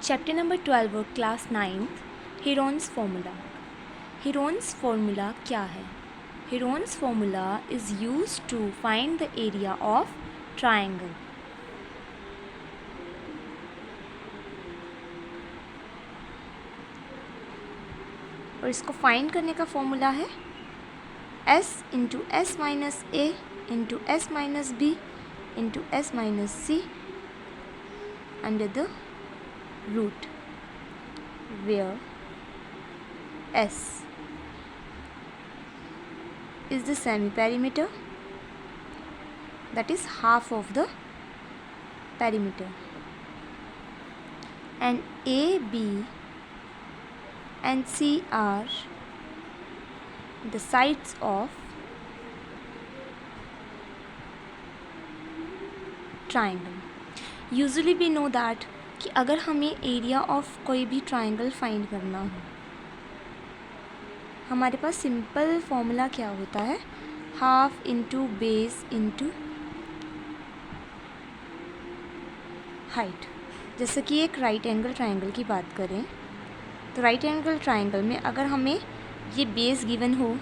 Chapter number 12 और class 9th Heron's formula. Heron's formula क्या है? Heron's formula is used to find the area of triangle. और इसको find करने का फॉर्मूला है s into s minus a into s minus b into s minus c under the root where S is the semi-perimeter, that is half of the perimeter, and A, B and C are the sides of triangle. Usually we know that कि अगर हमें area of कोई भी triangle find करना हो, हमारे पास simple formula क्या होता है, half into base into height. जैसे कि एक राइट एंगल ट्राइंगल की बात करें तो राइट एंगल ट्राइंगल में अगर हमें ये बेस गिवन हो,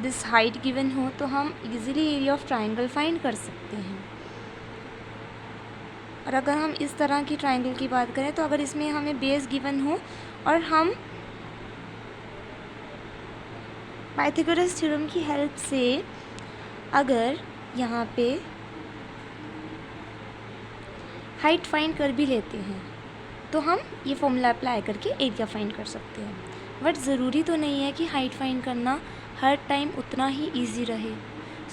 दिस हाइट गिवन हो, तो हम easily area of triangle find कर सकते हैं। और अगर हम इस तरह की ट्राइंगल की बात करें तो अगर इसमें हमें बेस गिवन हो और हम पाइथागोरस थ्योरम की हेल्प से अगर यहाँ पे हाइट फाइंड कर भी लेते हैं तो हम ये फॉर्मूला अप्लाई करके एरिया फाइंड कर सकते हैं। बट ज़रूरी तो नहीं है कि हाइट फाइंड करना हर टाइम उतना ही ईजी रहे।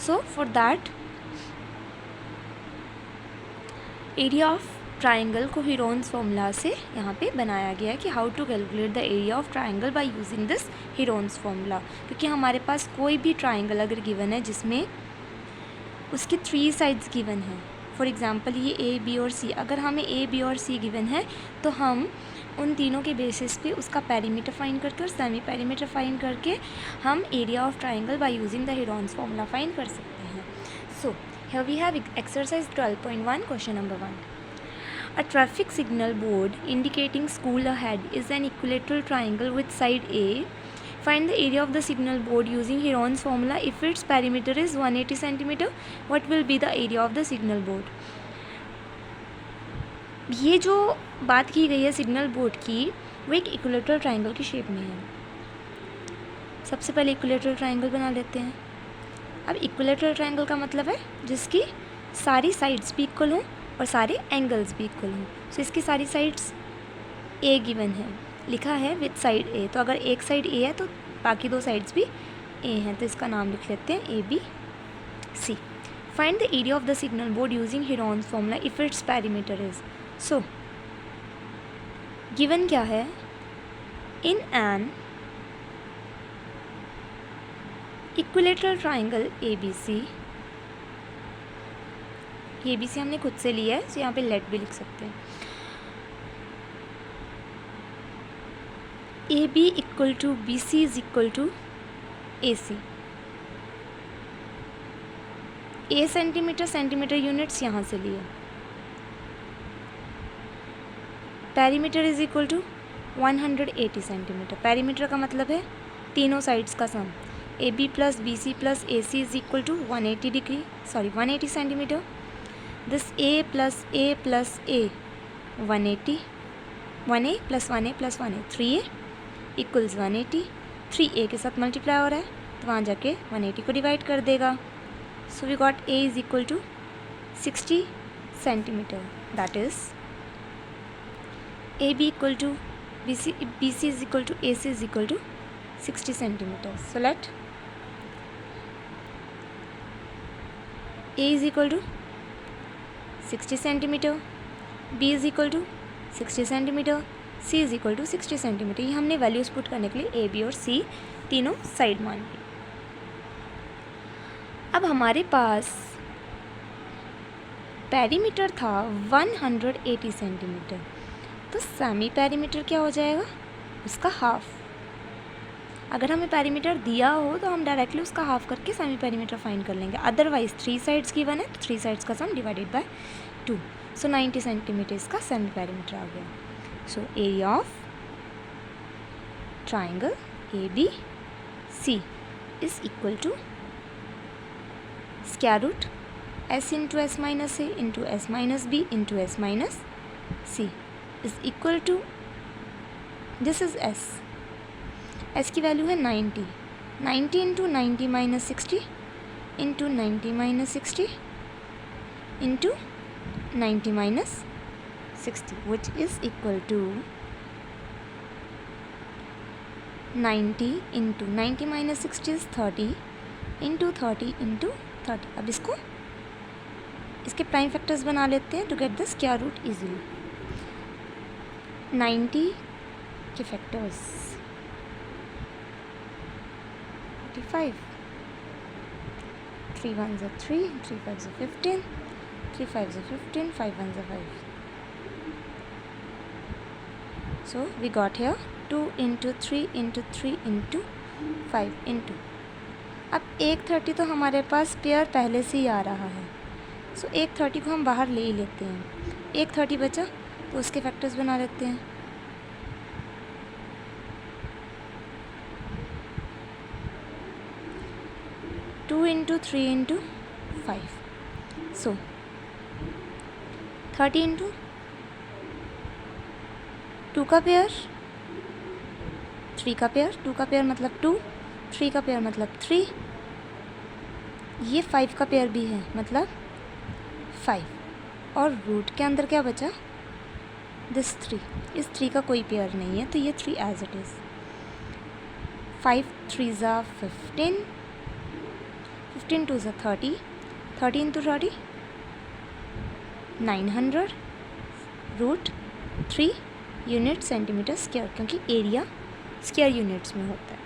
So for that area of triangle को हेरोन्स फार्मूला से यहाँ पे बनाया गया है कि how to calculate the area of triangle by using this Heron's formula. क्योंकि हमारे पास कोई भी ट्राइंगल अगर गिवन है जिसमें उसके 3 साइड्स गिवन हैं, फॉर एग्जांपल ये ए बी और सी, अगर हमें ए बी और सी गिवन है तो हम उन तीनों के बेसिस पे उसका पेरीमीटर फाइंड करके और सेमी पेरीमीटर फाइंड करके हम area of triangle by using the Heron's formula find कर सकते हैं। सो here we have exercise 12.1 question number 1. A traffic signal board indicating school ahead is an equilateral triangle with side A. Find the area of the signal board using Heron's formula. If its perimeter is 180 cm, what will be the area of the signal board? ये जो बात की गई है signal board की, वो एक equilateral triangle की शेप में है। सबसे पहले इक्विलेटरल ट्राइंगल बना लेते हैं। अब इक्विलेटरल ट्राइंगल का मतलब है जिसकी सारी साइड्स भी इक्वल हों और सारे एंगल्स भी इक्वल हों। सो इसकी सारी साइड्स ए गिवन है, लिखा है विद साइड ए। तो अगर एक साइड ए है तो बाकी 2 साइड्स भी ए हैं, तो इसका नाम लिख लेते हैं A B C. Find the area of the signal board using Heron's formula if its perimeter is. So given क्या है, in an equilateral triangle A B C, ये बी सी हमने खुद से लिया है, तो यहाँ पे लेट भी लिख सकते हैं। A B equal to B C is equal to A C. A centimetre units यहाँ से लिए। Perimeter is equal to 180 centimetre. Perimeter का मतलब है तीनों साइड्स का sum. A B plus B C plus A C is equal to 180 centimetre. This a plus a 180, 1a plus 1a plus 1a 3a equals 180। 3a के साथ multiply हो रहा है तो वहाँ जाके 180 को डिवाइड कर देगा। So we got a is equal to 60 centimetre. That is A B equal to B C is equal to A C is equal to 60 centimetre. So let A is equal to 60 centimeter, B is equal to 60 centimeter, C is equal to 60 centimeter। ये हमने values put करने के लिए A, B और C तीनों side मान ली। अब हमारे पास पेरीमीटर था 180 सेंटीमीटर, तो सेमी पेरीमीटर क्या हो जाएगा, उसका हाफ। अगर हमें पेरीमीटर दिया हो तो हम डायरेक्टली उसका हाफ करके सेमी पेरीमीटर फाइंड कर लेंगे। अदरवाइज 3 साइड्स गिवन है तो 3 साइड्स का सम डिवाइडेड बाय 2. सो 90 सेंटीमीटर इसका सेमी पेरीमीटर आ गया. So area of triangle ABC is equal to square root s into s minus a into s minus b into s minus c is equal to, this is s की value है 90. 90 into 90 minus 60 into 90 minus 60 into 90 minus 60, which is equal to 90 into 90 minus 60 is 30 into 30 into 30. अब इसके prime factors बना लेते हैं to get the square root easily. 90 के factors 45, 3 1s are 3, 3 5s are 15, 3 5s are 15, 5 1s are 5. So we got here 2 into 3 into 3 into 5 into. अब 130 तो हमारे पास pair पहले से ही आ रहा है. सो 130 को हम बाहर ले ही लेते हैं. 130 बचा तो उसके फैक्टर्स बना लेते हैं. Two into 3 into 5. सो 30 इंटू 2 का पेयर, 3 का पेयर, 2 का पेयर मतलब 2, 3 का पेयर मतलब 3, ये 5 का पेयर भी है मतलब 5. और रूट के अंदर क्या बचा, दिस 3. इस 3 का कोई पेयर नहीं है तो ये 3 as it is. 5 3s are 15, 15 2s are 30, 30 into 30 900 root 3 unit centimetre square, क्योंकि एरिया स्क्वायर यूनिट्स में होता है.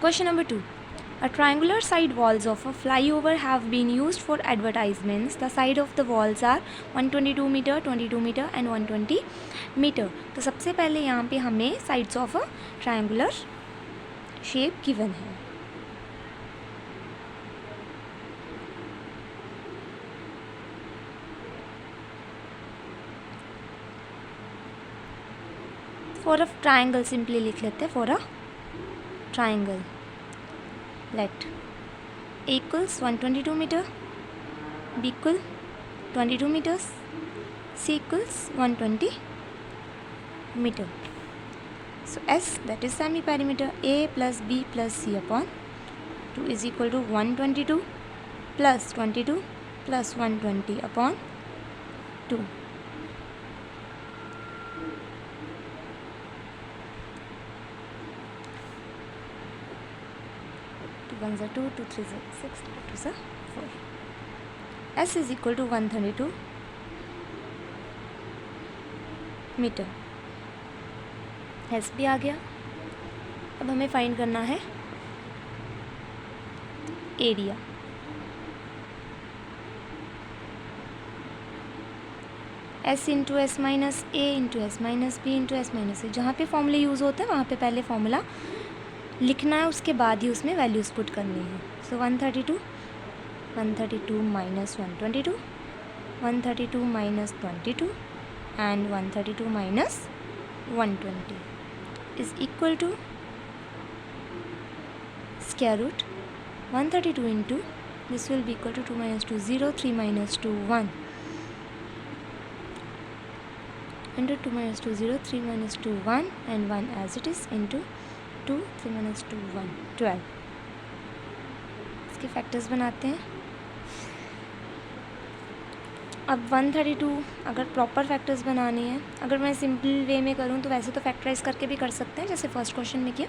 Question number 2. A triangular side walls of a flyover have been used for advertisements. The side of the walls are 122 meter, 22 meter and 120 meter. तो सबसे पहले यहाँ पे हमें sides of a triangular shape given है. For a triangle simply लिख लेते हैं. For a triangle, let A equals 122 meter, B equal 22 meters, C equals 120 meter. So S, that is semi perimeter, A plus B plus C upon 2 is equal to 122 plus 22 plus 120 upon 2. 2 1s are 2, 2 3s are 6, 2 2s are 4. S is equal to 132 metre. S भी आ गया. अब हमें find करना है area. S into s minus a into s minus b into s minus a. जहाँ पे फॉर्मूले यूज़ होते हैं वहाँ पे पहले फॉर्मूला लिखना है, उसके बाद ही उसमें वैल्यूज़ पुट करनी है. So 132 minus 122, 132 minus 22 and 132 minus 120 is equal to square root 132 into this will be equal to 2 minus 2 0, 3 minus 2 1 into 2 minus 2 0, 3 minus 2 1 and 1 as it is into 2, 3 minus 2 1 12. इसके फैक्टर्स बनाते हैं. अब 132 अगर प्रॉपर फैक्टर्स बनाने हैं, अगर मैं सिंपल वे में करूँ तो वैसे तो फैक्टराइज करके भी कर सकते हैं जैसे फर्स्ट क्वेश्चन में किया.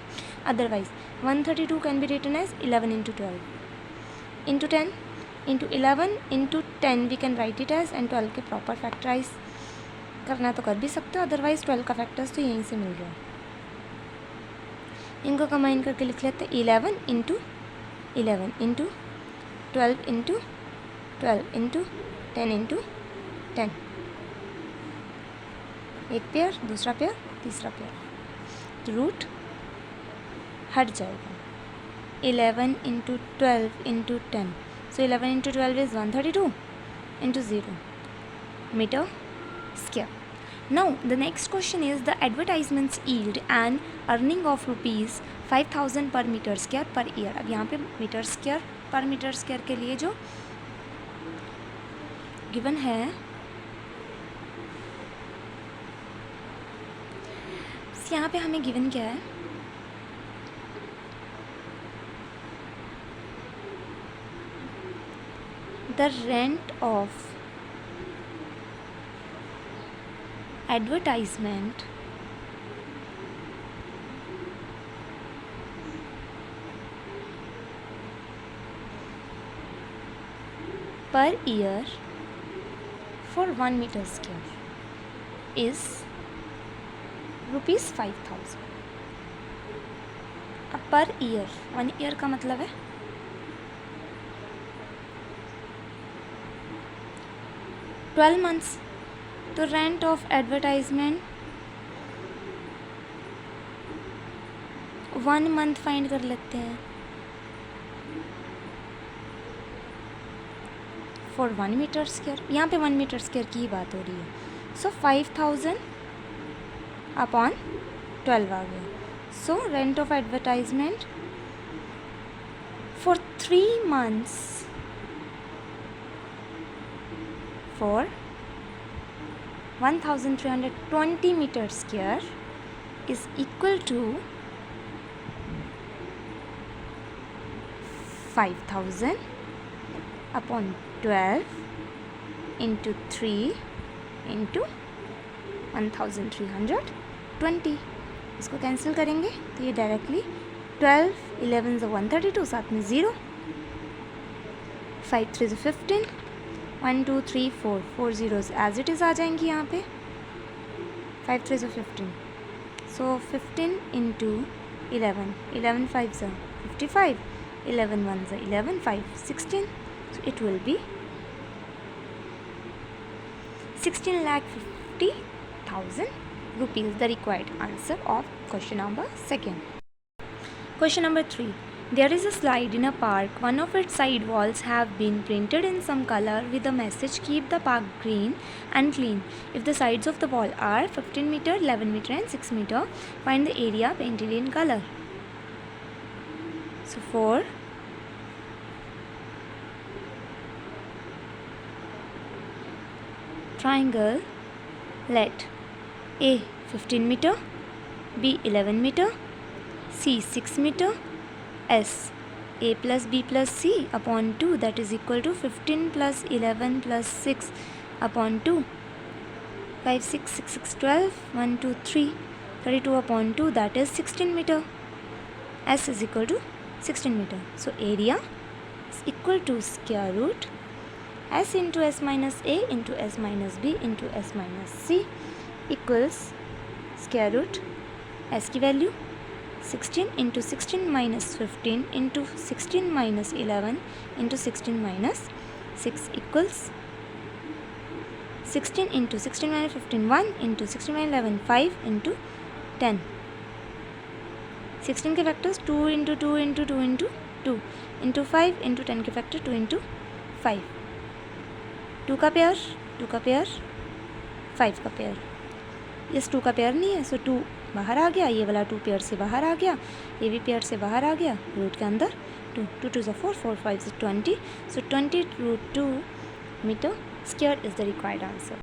Otherwise 132 can be written as 11 into 12 into 10 into 11 into 10 we can write it as, and 12 के प्रॉपर फैक्टराइज करना तो कर भी सकते हो. अदरवाइज 12 का फैक्टर्स तो यहीं से मिल गया. इनको कंबाइन करके लिख लेते हैं 11 into 11 into 12 into 12 into 10 into 10. एक पेयर, दूसरा पेयर, तीसरा पेयर. रूट हट जाएगा. 11 into 12 into 10. So 11 into 12 is 132 into 0. meter square. Now the next question is the advertisements yield an earning of rupees 5000 per meter square per year. अब यहाँ पे metre square पर metre square के लिए जो given है यहाँ पे हमें गिवन क्या है, the rent of advertisement per year for 1 meter square is rupees 5000. अब पर ईयर, 1 ईयर का मतलब है 12 months. तो rent of advertisement 1 month find कर लेते हैं फॉर 1 मीटर स्क्वायर. यहाँ पे 1 मीटर स्क्वायर की ही बात हो रही है. सो 5000 अपॉन 12 आ गया. So rent of advertisement for 3 months for 1320 meter square is equal to 5000 upon 12 into 3 into 1320. इसको कैंसिल करेंगे तो ये डायरेक्टली 12 11 से 132, साथ में 0, 5 3 से 15, 1 2 3 4 4 zeros एज इट इज़ आ जाएंगी यहाँ पे. 5 3 से 15, सो 15 इंटू 11, 11 5 से 55, 11 1 से 11, 5 16, so it will be 16,50,000 rupees, the required answer of question number 2. Question number 3. There is a slide in a park. One of its side walls have been painted in some color with the message keep the park green and clean. If the sides of the wall are 15 meter, 11 meter and 6 meter, find the area painted in color. So for triangle, let A 15 meter, B 11 meter, C 6 meter, S A plus B plus C upon 2, that is equal to 15 plus 11 plus 6 upon 2, 5 6 6 6 12, 1 2 3 32 upon 2, that is 16 meter. S is equal to 16 meter. So area is equal to square root S into S minus A into S minus B into S minus C equals square root S की value 16 into 16 minus 15 into 16 minus 11 into 16 minus 6 equals 16 into 16 minus 15 1 into 16 minus 11 5 into 10. 16 के factors 2 into 2 into 2 into 2 into 5 into 10 के factor 2 into 5. 2 का pair 2 का pair 5 का pair. इस 2 का pair नहीं है, सो 2 बाहर आ गया, ये वाला 2 पेयर से बाहर आ गया, ये भी पेयर से बाहर आ गया, रूट के अंदर 2 2 2 4 4 5 से 20, सो 20 root 2 meter square is the required answer.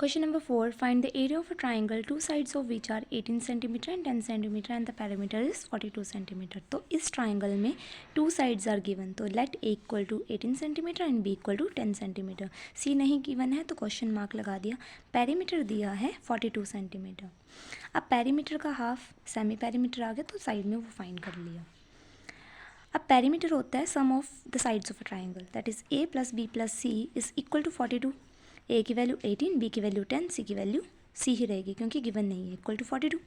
Question number 4. Find the area of a triangle, two sides of which are 18 cm and 10 cm and the perimeter is 42 cm. तो इस triangle में two sides are given. तो let A equal to 18 cm and B equal to 10 cm. C नहीं given है तो question mark लगा दिया. Perimeter दिया है 42 cm. अब perimeter का half semi perimeter आ गया तो side में वो find कर लिया. अब perimeter होता है sum of the sides of a triangle, that is A plus B plus C is equal to 42. A की वैल्यू 18, B की वैल्यू 10, C की वैल्यू C ही रहेगी क्योंकि गिवन नहीं है. Equal to 42.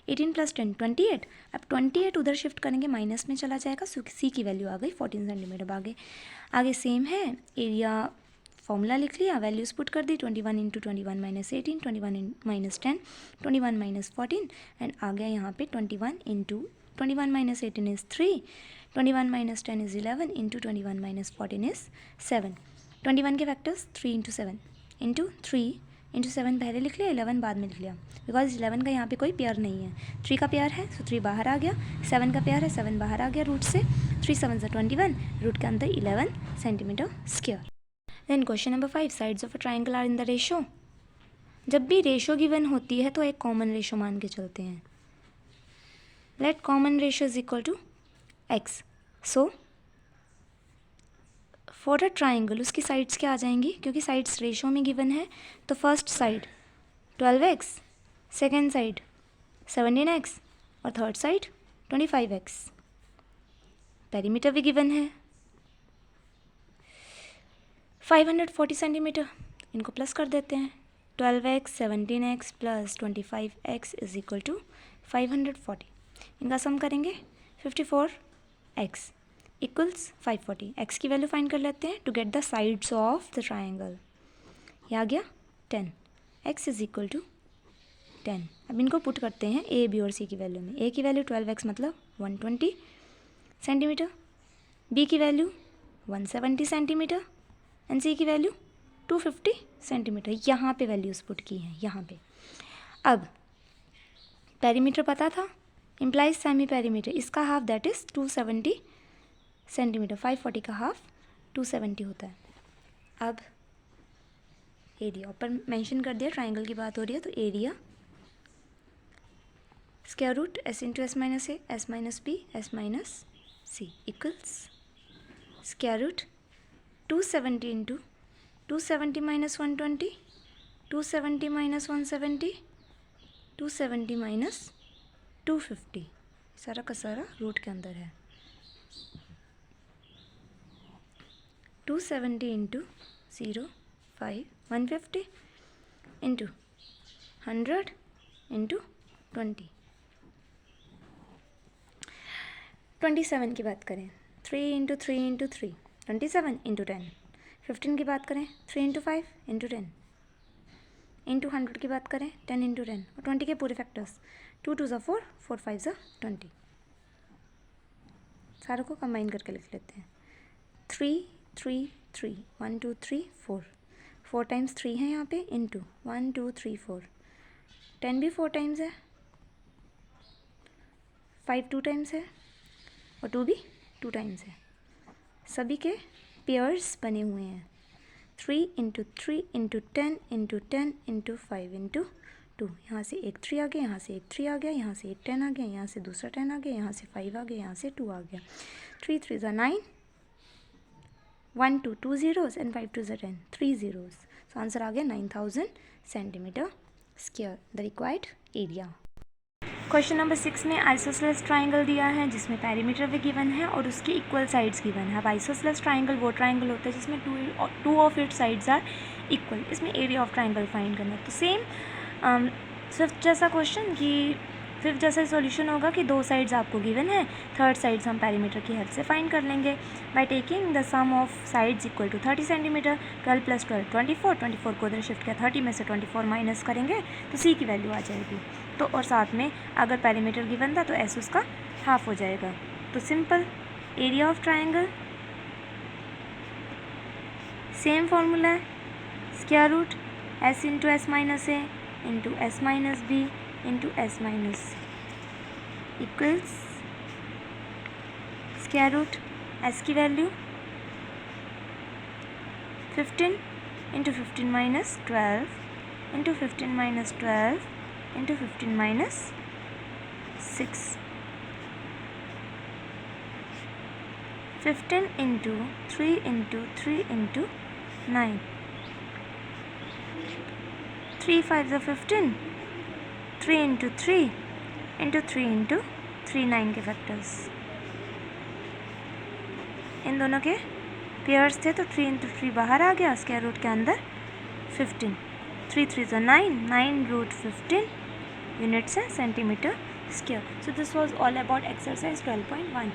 18 प्लस 10 28. अब 28 उधर शिफ्ट करेंगे माइनस में चला जाएगा, C की वैल्यू आ गई 14 सेंटीमीटर. आगे सेम है, एरिया फॉर्मूला लिख लिया, वैल्यूज पुट कर दी. 21 into 21 minus 18, 21 minus 10, 21 minus 14 and आ गया यहाँ पे 21 into 21 minus 18 is 3, 21 minus 10 is 11 into 21 minus 14 is 7. 21 के फैक्टर्स 3 इंटू 7 इंटू 3 इंटू 7 पहले लिख लिया, 11 बाद में लिख लिया, बिकॉज 11 का यहाँ पे कोई पेयर नहीं है। 3 का पेयर है, सो 3 बाहर आ गया। 7 का पेयर है, 7 बाहर आ गया रूट से। 3 7 से 21, रूट के अंदर 11 centimetre square. Then question number 5, sides of a triangle are in the ratio. जब भी रेशो गिवन होती है तो एक कॉमन रेशो मान के चलते हैं। Let common ratio is equal to x। So for a triangle उसकी साइड्स क्या आ जाएंगी, क्योंकि साइड्स रेशो में गिवन है, तो first side 12x, second side 17x और थर्ड साइड 25x। पेरीमीटर भी गिवन है 540 सेंटीमीटर। इनको प्लस कर देते हैं, 12x 17x plus 25x is equal to 540। इनका सम करेंगे 54x इक्वल्स 540। x की वैल्यू फाइंड कर लेते हैं to get the sides of the triangle. ये आ गया 10, x इज इक्वल टू 10। अब इनको पुट करते हैं a, b और c की वैल्यू में। a की वैल्यू 12x मतलब 120 सेंटीमीटर, b की वैल्यू 170 सेंटीमीटर एंड c की वैल्यू 250 सेंटीमीटर। यहाँ पे वैल्यूज़ पुट की हैं, यहाँ पे। अब पेरीमीटर पता था, इम्प्लाइज सेमी पेरीमीटर, इसका हाफ दैट इज़ 270 सेंटीमीटर। 540 का हाफ 270 होता है। अब एरिया ऊपर मेंशन कर दिया, ट्राइंगल की बात हो रही है तो area square root s into s minus a, s minus b, s minus c equals square root 270 into 270 minus 120, 270 minus 170, 270 minus 250। सारा का सारा रूट के अंदर है। 270 इंटू 0 5 150 इंटू 100 इंटू 20। 27 की बात करें, 3 इंटू 3 इंटू 3 27 इंटू 10। 15 की बात करें, 3 इंटू 5 इंटू 10 इंटू 100 की बात करें 10 इंटू 10 और 20 के पूरे फैक्टर्स 2 2 ज़ा 4, 4 5 ज़ा 20। सारों को कंबाइन करके लिख लेते हैं। 3 3 3 1 2 3 4, 4 टाइम्स 3 है यहाँ पे इंटू 1 2 3 4। 10 भी 4 टाइम्स है, 5 2 टाइम्स है और 2 भी 2 टाइम्स है। सभी के पेयर्स बने हुए हैं। 3 into 3 into 10 into 10 into 5 into 2। यहाँ से एक 3 आ गया, यहाँ से एक 3 आ गया, यहाँ से एक 10 आ गया, यहाँ से दूसरा 10 आ गया, यहाँ से 5 आ गया, यहाँ से 2 आ गया। 3 3 ज़ा 9, 1 2 2 zeros एंड 5 2 ज़ा 10, 3 zeros। सो आंसर आ गया 9000 centimetre square, the required area. Question number 6 में आइसोसेलेस ट्राइंगल दिया है जिसमें पेरीमीटर भी गिवन है और उसकी इक्वल साइड्स गिवन है। अब आइसोसेलेस ट्राइंगल वो ट्राइंगल होता है जिसमें two of it sides are equal. इसमें एरिया ऑफ ट्राइंगल फाइंड करना है। तो सेम फिफ्थ जैसा क्वेश्चन कि फिफ्थ जैसा सॉल्यूशन होगा कि दो साइड्स आपको गिवन है, थर्ड साइड्स हम पेरीमीटर की हेल्प से फाइंड कर लेंगे by taking the sum of sides equal to 30 centimetre. 12 plus 12 24 को उधर शिफ्ट किया, 30 में से 24 माइनस करेंगे तो सी की वैल्यू आ जाएगी। तो और साथ में अगर पेरीमीटर गिवन था तो एस उसका हाफ हो जाएगा। तो simple area of triangle same formula है, square root s into s minus a into s minus b into s minus equals square root s की value 15 into 15 minus 12 into 15 minus 12 into 15 minus 6। 15 into 3 into 3 into 9, 3 5 ज़ा 15, 3 into 3 into 3 into 3 9 के factors. इन दोनों के pairs थे तो 3 into 3 बाहर आ गया, square root के अंदर 15। 3 3 ज़ा 9, 9 रूट 15 यूनिट्स हैं centimetre square. So this was all about exercise 12.1।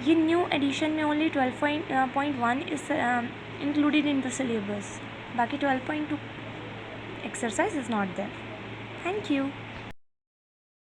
ये न्यू एडिशन में only 12.1 is included in the syllabus, बाकी 12.2 exercise is not there. Thank you.